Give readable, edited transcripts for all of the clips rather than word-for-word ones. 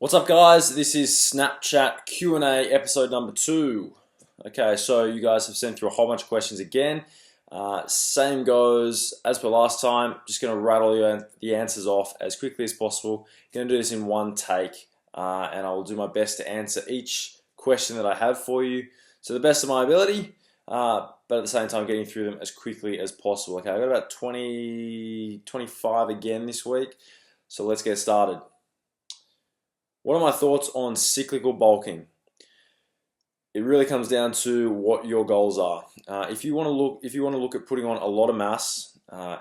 What's up, guys? This is Snapchat Q&A episode number 2. Okay, so you guys have sent through a whole bunch of questions again. Same goes as per last time. Just going to rattle the answers off as quickly as possible. Going to do this in one take, and I will do my best to answer each question that I have for you to the best of my ability, but at the same time getting through them as quickly as possible. Okay, I've got about 25 again this week, so let's get started. What are my thoughts on cyclical bulking? It really comes down to what your goals are. If you want to look at putting on a lot of mass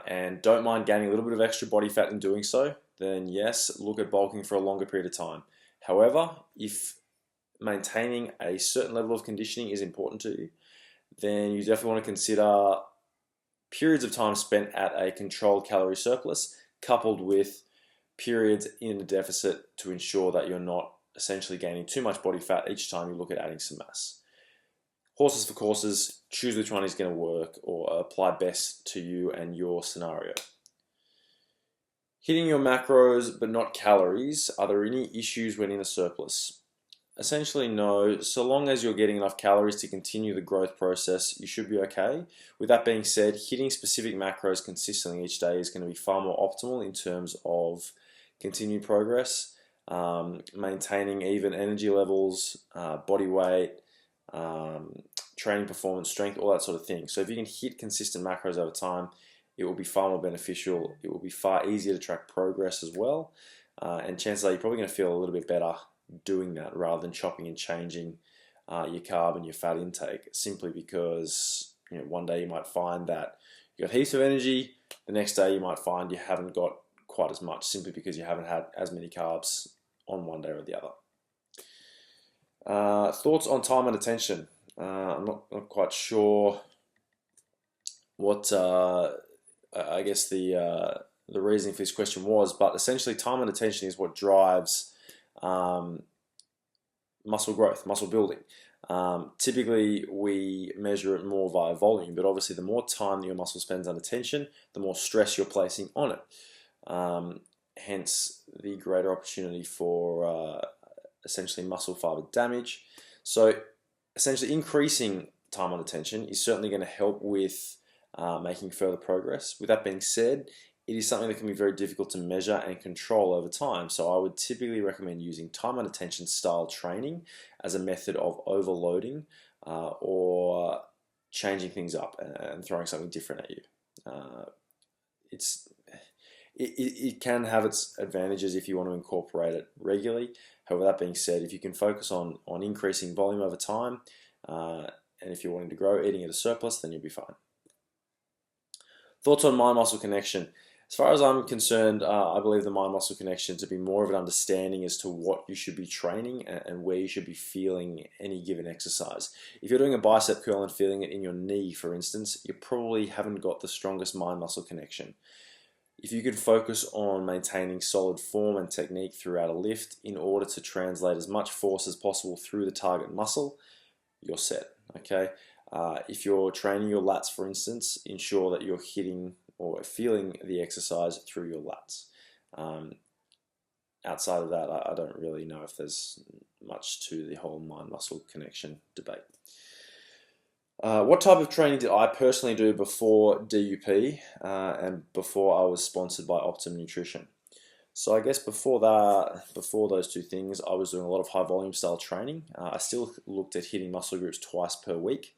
and don't mind gaining a little bit of extra body fat in doing so, then yes, look at bulking for a longer period of time. However, if maintaining a certain level of conditioning is important to you, then you definitely want to consider periods of time spent at a controlled calorie surplus, coupled with periods in a deficit to ensure that you're not essentially gaining too much body fat each time you look at adding some mass. Horses for courses, choose which one is going to work or apply best to you and your scenario. Hitting your macros but not calories, are there any issues when in a surplus? Essentially no, so long as you're getting enough calories to continue the growth process, you should be okay. With that being said, hitting specific macros consistently each day is going to be far more optimal in terms of continued progress, maintaining even energy levels, body weight, training performance, strength, all that sort of thing. So if you can hit consistent macros over time, it will be far more beneficial. It will be far easier to track progress as well, and chances are you're probably going to feel a little bit better doing that rather than chopping and changing your carb and your fat intake, simply because one day you might find that you got heaps of energy, the next day you might find you haven't got quite as much, simply because you haven't had as many carbs on one day or the other. Thoughts on time and attention? I'm not quite sure what I guess the reasoning for this question was, but essentially time and attention is what drives muscle growth, muscle building. Typically we measure it more via volume, but obviously the more time that your muscle spends under tension, the more stress you're placing on it. Hence the greater opportunity for essentially muscle fiber damage. So essentially increasing time under tension is certainly going to help with making further progress. With that being said, it is something that can be very difficult to measure and control over time. So I would typically recommend using time under tension style training as a method of overloading or changing things up and throwing something different at you. It can have its advantages if you want to incorporate it regularly. However, that being said, if you can focus on increasing volume over time, and if you're wanting to grow, eating at a surplus, then you'll be fine. Thoughts on mind-muscle connection? As far as I'm concerned, I believe the mind-muscle connection to be more of an understanding as to what you should be training and where you should be feeling any given exercise. If you're doing a bicep curl and feeling it in your knee, for instance, you probably haven't got the strongest mind-muscle connection. If you could focus on maintaining solid form and technique throughout a lift in order to translate as much force as possible through the target muscle, you're set. Okay. If you're training your lats, for instance, ensure that you're hitting or feeling the exercise through your lats. Outside of that, I don't really know if there's much to the whole mind-muscle connection debate. What type of training did I personally do before DUP and before I was sponsored by Optimum Nutrition? So I guess before those two things, I was doing a lot of high volume style training. I still looked at hitting muscle groups twice per week.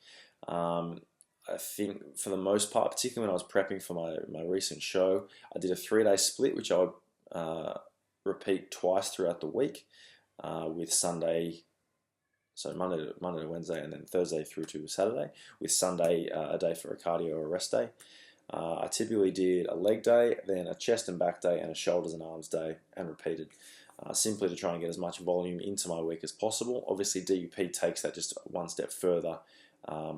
I think for the most part, particularly when I was prepping for my recent show, I did a 3-day split, which I would repeat twice throughout the week, with Sunday, so Monday to Wednesday, and then Thursday through to Saturday, with Sunday a day for a cardio or a rest day. I typically did a leg day, then a chest and back day, and a shoulders and arms day, and repeated, simply to try and get as much volume into my week as possible. Obviously, DUP takes that just one step further,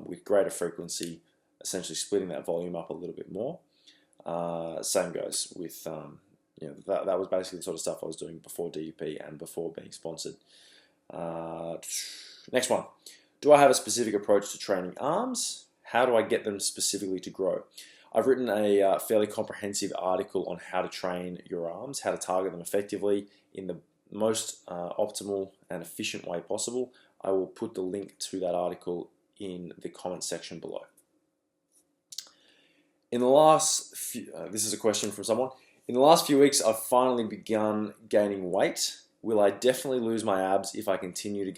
with greater frequency, essentially splitting that volume up a little bit more. Same goes with, that was basically the sort of stuff I was doing before DUP and before being sponsored. Next one. Do I have a specific approach to training arms? How do I get them specifically to grow? I've written a fairly comprehensive article on how to train your arms, how to target them effectively in the most optimal and efficient way possible. I will put the link to that article in the comment section below. In the last few, this is a question from someone. In the last few weeks, I've finally begun gaining weight. Will I definitely lose my abs if I continue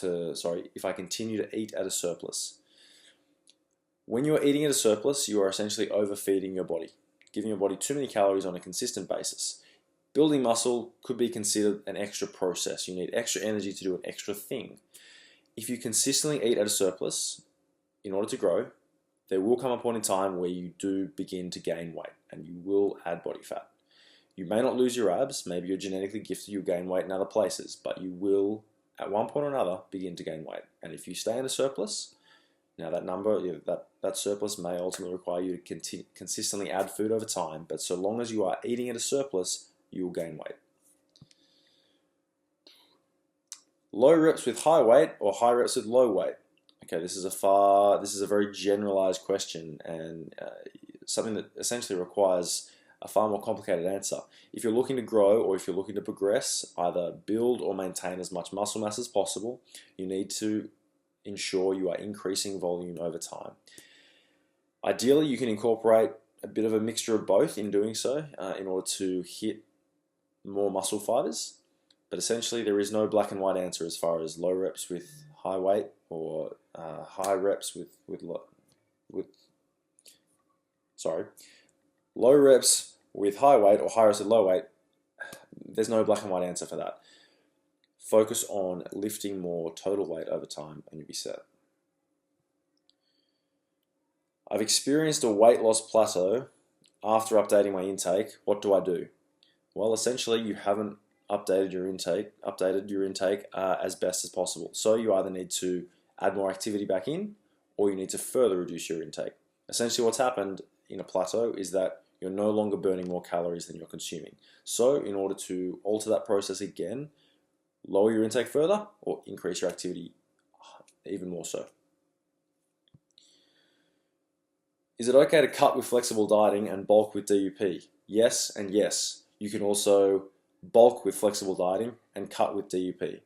if I continue to eat at a surplus? When you are eating at a surplus, you are essentially overfeeding your body, giving your body too many calories on a consistent basis. Building muscle could be considered an extra process. You need extra energy to do an extra thing. If you consistently eat at a surplus in order to grow, there will come a point in time where you do begin to gain weight and you will add body fat. You may not lose your abs, maybe you're genetically gifted, you'll gain weight in other places, but you will, at one point or another, begin to gain weight. And if you stay in a surplus, now that surplus may ultimately require you to consistently add food over time, but so long as you are eating at a surplus, you will gain weight. Low reps with high weight or high reps with low weight? Okay, this is a very generalized question and something that essentially requires a far more complicated answer. If you're looking to grow or if you're looking to progress, either build or maintain as much muscle mass as possible, you need to ensure you are increasing volume over time. Ideally, you can incorporate a bit of a mixture of both in doing so in order to hit more muscle fibers. But essentially, there is no black and white answer as far as low reps with high weight or high reps low reps with high weight or high reps with low weight. There's no black and white answer for that. Focus on lifting more total weight over time and you'll be set. I've experienced a weight loss plateau after updating my intake. What do I do? Well, essentially you haven't updated your intake as best as possible. So you either need to add more activity back in or you need to further reduce your intake. Essentially what's happened in a plateau is that you're no longer burning more calories than you're consuming. So in order to alter that process again, lower your intake further or increase your activity even more so. Is it okay to cut with flexible dieting and bulk with DUP? Yes and yes. You can also bulk with flexible dieting and cut with DUP.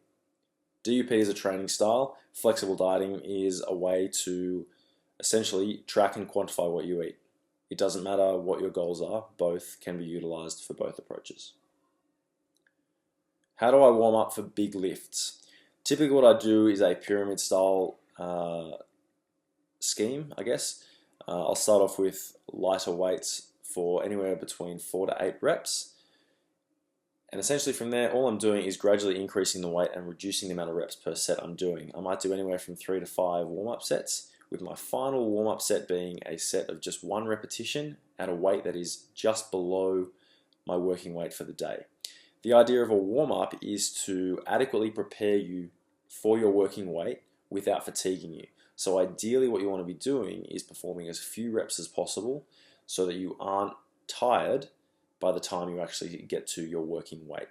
DUP is a training style. Flexible dieting is a way to essentially track and quantify what you eat. It doesn't matter what your goals are, both can be utilized for both approaches. How do I warm up for big lifts? Typically what I do is a pyramid style scheme, I guess. I'll start off with lighter weights for anywhere between 4 to 8 reps. And essentially from there, all I'm doing is gradually increasing the weight and reducing the amount of reps per set I'm doing. I might do anywhere from 3 to 5 warm-up sets, with my final warm-up set being a set of just 1 repetition at a weight that is just below my working weight for the day. The idea of a warm-up is to adequately prepare you for your working weight without fatiguing you. So ideally what you want to be doing is performing as few reps as possible so that you aren't tired by the time you actually get to your working weight.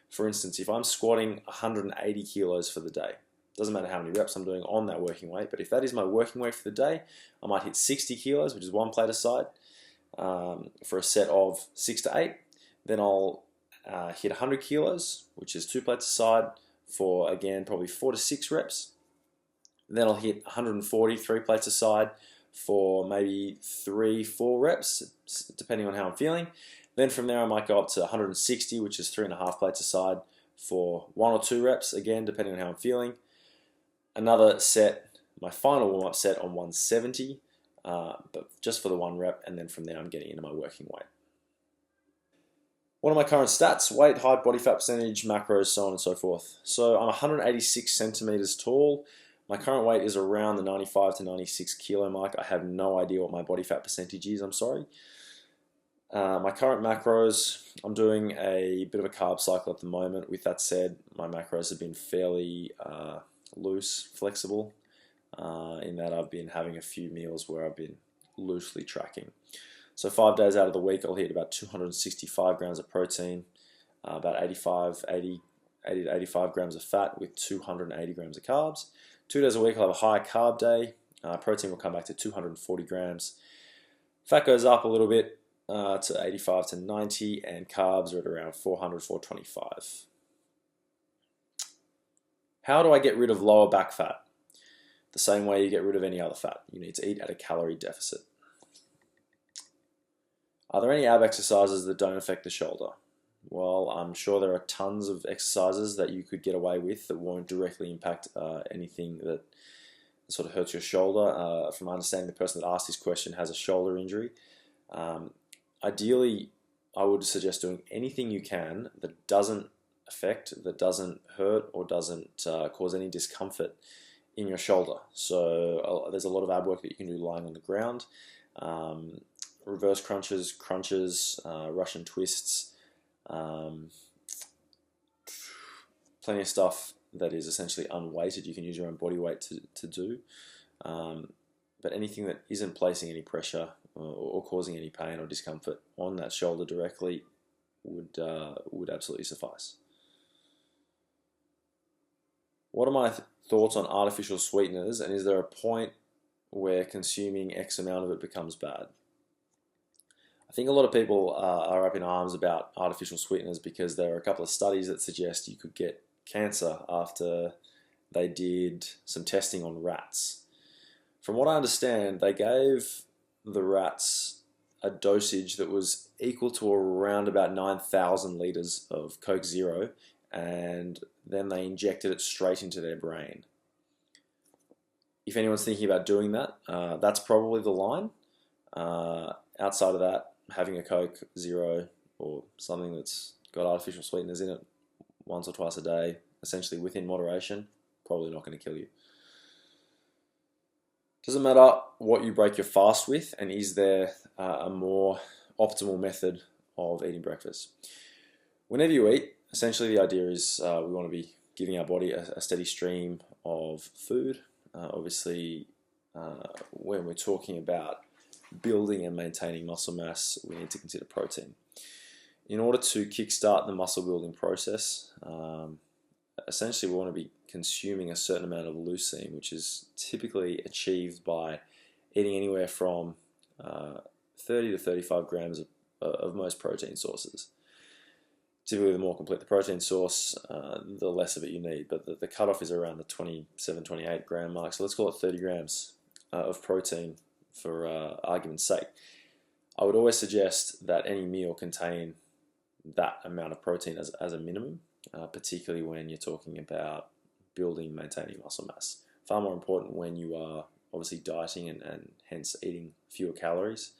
For instance, if I'm squatting 180 kilos for the day, doesn't matter how many reps I'm doing on that working weight, but if that is my working weight for the day, I might hit 60 kilos, which is 1 plate aside, for a set of 6 to 8. Then I'll hit 100 kilos, which is 2 plates aside, for again probably 4 to 6 reps. Then I'll hit 140, 3 plates aside, for maybe 3-4 reps, depending on how I'm feeling. Then from there I might go up to 160, which is 3.5 plates aside, for 1 or 2 reps, again depending on how I'm feeling. Another set, my final warm-up set on 170, but just for the 1 rep, and then from there I'm getting into my working weight. What are my current stats? Weight, height, body fat percentage, macros, so on and so forth. So I'm 186 centimeters tall. My current weight is around the 95 to 96 kilo mark. I have no idea what my body fat percentage is, I'm sorry. My current macros, I'm doing a bit of a carb cycle at the moment. With that said, my macros have been fairly loose, flexible, in that I've been having a few meals where I've been loosely tracking. So 5 days out of the week, I'll hit about 265 grams of protein, about 80 to 85 grams of fat with 280 grams of carbs. 2 days a week, I'll have a high carb day. Protein will come back to 240 grams. Fat goes up a little bit to 85 to 90, and carbs are at around 400, 425. How do I get rid of lower back fat? The same way you get rid of any other fat. You need to eat at a calorie deficit. Are there any ab exercises that don't affect the shoulder? Well, I'm sure there are tons of exercises that you could get away with that won't directly impact anything that sort of hurts your shoulder. From my understanding, the person that asked this question has a shoulder injury. Ideally, I would suggest doing anything you can that doesn't affect, that doesn't hurt, or doesn't cause any discomfort in your shoulder. So there's a lot of ab work that you can do lying on the ground. Reverse crunches, Russian twists, plenty of stuff that is essentially unweighted. You can use your own body weight to do. But anything that isn't placing any pressure or causing any pain or discomfort on that shoulder directly would absolutely suffice. What are my thoughts on artificial sweeteners, and is there a point where consuming X amount of it becomes bad? I think a lot of people are up in arms about artificial sweeteners because there are a couple of studies that suggest you could get cancer after they did some testing on rats. From what I understand, they gave the rats a dosage that was equal to around about 9,000 litres of Coke Zero, and then they injected it straight into their brain. If anyone's thinking about doing that, that's probably the line. Outside of that, having a Coke Zero or something that's got artificial sweeteners in it once or twice a day, essentially within moderation, probably not going to kill you. Doesn't matter what you break your fast with, and is there a more optimal method of eating breakfast? Whenever you eat, essentially the idea is we want to be giving our body a steady stream of food. Obviously, when we're talking about building and maintaining muscle mass, we need to consider protein. In order to kickstart the muscle building process, essentially we want to be consuming a certain amount of leucine, which is typically achieved by eating anywhere from 30 to 35 grams of most protein sources. Typically, the more complete the protein source, the less of it you need, but the cutoff is around the 27, 28 gram mark, so let's call it 30 grams of protein for argument's sake. I would always suggest that any meal contain that amount of protein as a minimum, particularly when you're talking about building, maintaining muscle mass. Far more important when you are obviously dieting and hence eating fewer calories.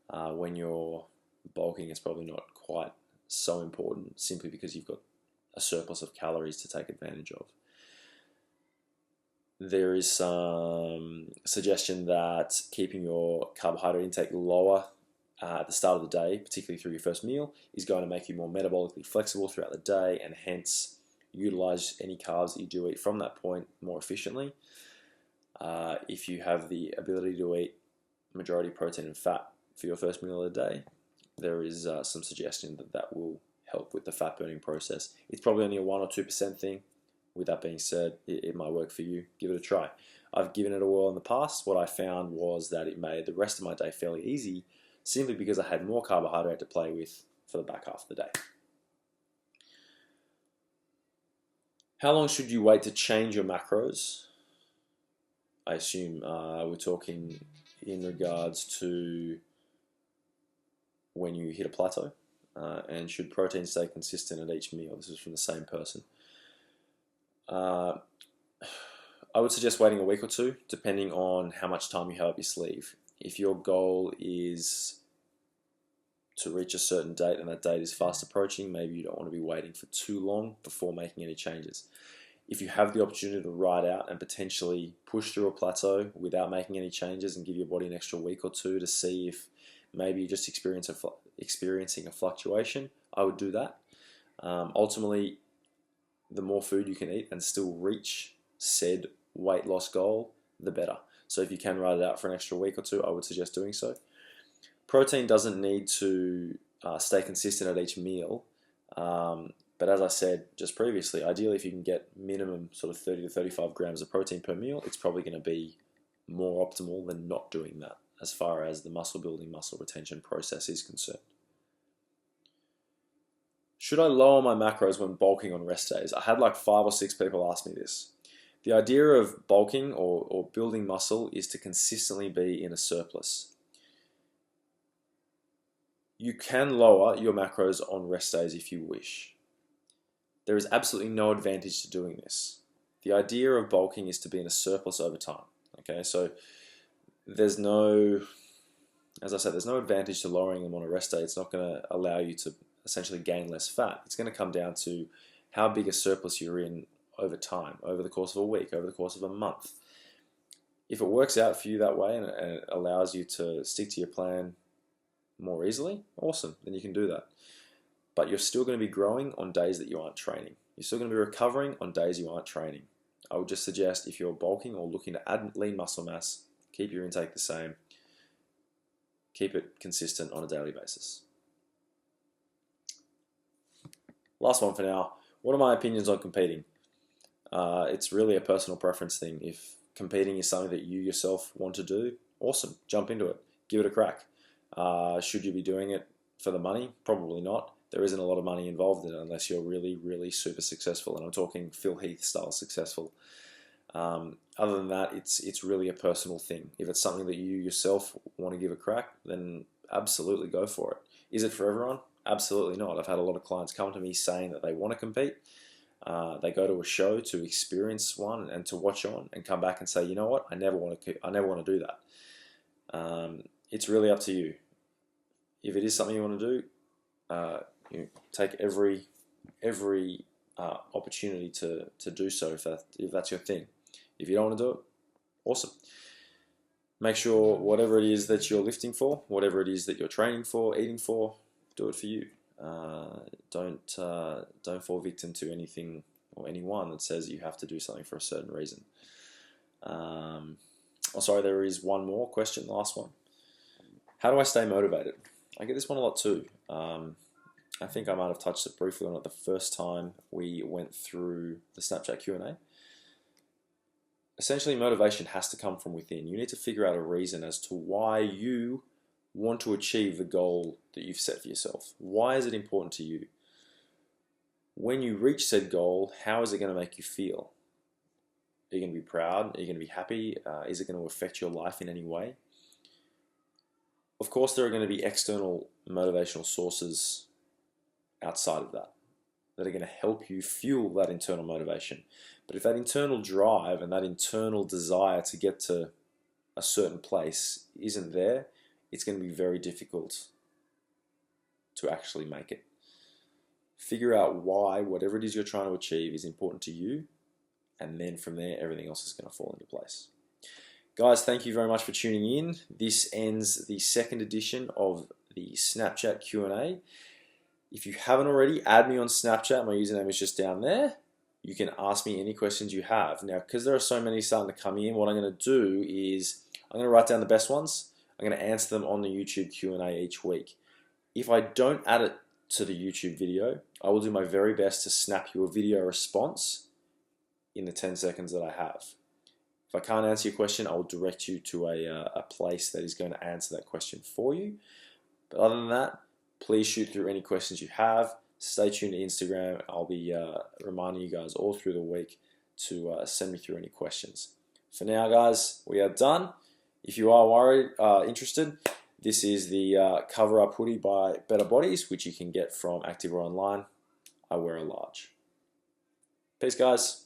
When you're bulking, it's probably not quite so important, simply because you've got a surplus of calories to take advantage of. There is some suggestion that keeping your carbohydrate intake lower at the start of the day, particularly through your first meal, is going to make you more metabolically flexible throughout the day, and hence utilize any carbs that you do eat from that point more efficiently. If you have the ability to eat majority protein and fat for your first meal of the day, there is some suggestion that will help with the fat burning process. It's probably only a 1 or 2% thing. With that being said, it might work for you. Give it a try. I've given it a whirl in the past. What I found was that it made the rest of my day fairly easy, simply because I had more carbohydrate to play with for the back half of the day. How long should you wait to change your macros? I assume we're talking in regards to when you hit a plateau, and should protein stay consistent at each meal? This is from the same person. I would suggest waiting a week or two, depending on how much time you have up your sleeve. If your goal is to reach a certain date and that date is fast approaching, maybe you don't want to be waiting for too long before making any changes. If you have the opportunity to ride out and potentially push through a plateau without making any changes and give your body an extra week or two to see if maybe you're just experiencing a fluctuation, I would do that. Ultimately, the more food you can eat and still reach said weight loss goal, the better. So if you can ride it out for an extra week or two, I would suggest doing so. Protein doesn't need to stay consistent at each meal, but as I said just previously, ideally if you can get minimum sort of 30 to 35 grams of protein per meal, it's probably going to be more optimal than not doing that as far as the muscle building, muscle retention process is concerned. Should I lower my macros when bulking on rest days? I had like 5 or 6 people ask me this. The idea of bulking or building muscle is to consistently be in a surplus. You can lower your macros on rest days if you wish. There is absolutely no advantage to doing this. The idea of bulking is to be in a surplus over time. Okay, so there's no, as I said, there's no advantage to lowering them on a rest day. It's not going to allow you to essentially gain less fat. It's going to come down to how big a surplus you're in over time, over the course of a week, over the course of a month. If it works out for you that way and it allows you to stick to your plan more easily, awesome, then you can do that. But you're still going to be growing on days that you aren't training. You're still going to be recovering on days you aren't training. I would just suggest if you're bulking or looking to add lean muscle mass, keep your intake the same. Keep it consistent on a daily basis. Last one for now. What are my opinions on competing? It's really a personal preference thing. If competing is something that you yourself want to do, awesome. Jump into it. Give it a crack. Should you be doing it for the money? Probably not. There isn't a lot of money involved in it unless you're really, really super successful. And I'm talking Phil Heath style successful. Other than that, it's really a personal thing. If it's something that you yourself want to give a crack, then absolutely go for it. Is it for everyone? Absolutely not. I've had a lot of clients come to me saying that they want to compete. They go to a show to experience one and to watch on and come back and say, you know what, I never want to do that. It's really up to you. If it is something you want to do, you take every opportunity to do so if that's your thing. If you don't want to do it, awesome. Make sure whatever it is that you're lifting for, whatever it is that you're training for, eating for, do it for you. Don't fall victim to anything or anyone that says you have to do something for a certain reason. Sorry, there is one more question, the last one. How do I stay motivated? I get this one a lot too. I think I might have touched it briefly on it the first time we went through the Snapchat Q&A. Essentially, motivation has to come from within. You need to figure out a reason as to why you want to achieve the goal that you've set for yourself. Why is it important to you? When you reach said goal, how is it going to make you feel? Are you going to be proud? Are you going to be happy? Is it going to affect your life in any way? Of course, there are going to be external motivational sources outside of that are going to help you fuel that internal motivation. But if that internal drive and that internal desire to get to a certain place isn't there, it's going to be very difficult to actually make it. Figure out why whatever it is you're trying to achieve is important to you, and then from there, everything else is going to fall into place. Guys, thank you very much for tuning in. This ends the second edition of the Snapchat Q&A. If you haven't already, add me on Snapchat. My username is just down there. You can ask me any questions you have. Now, because there are so many starting to come in, what I'm going to do is I'm going to write down the best ones. I'm going to answer them on the YouTube Q&A each week. If I don't add it to the YouTube video, I will do my very best to snap you a video response in the 10 seconds that I have. If I can't answer your question, I will direct you to a place that is going to answer that question for you. But other than that, please shoot through any questions you have. Stay tuned to Instagram. I'll be reminding you guys all through the week to send me through any questions. For now, guys, we are done. If you are interested, this is the cover-up hoodie by Better Bodies, which you can get from Active or Online. I wear a large. Peace, guys.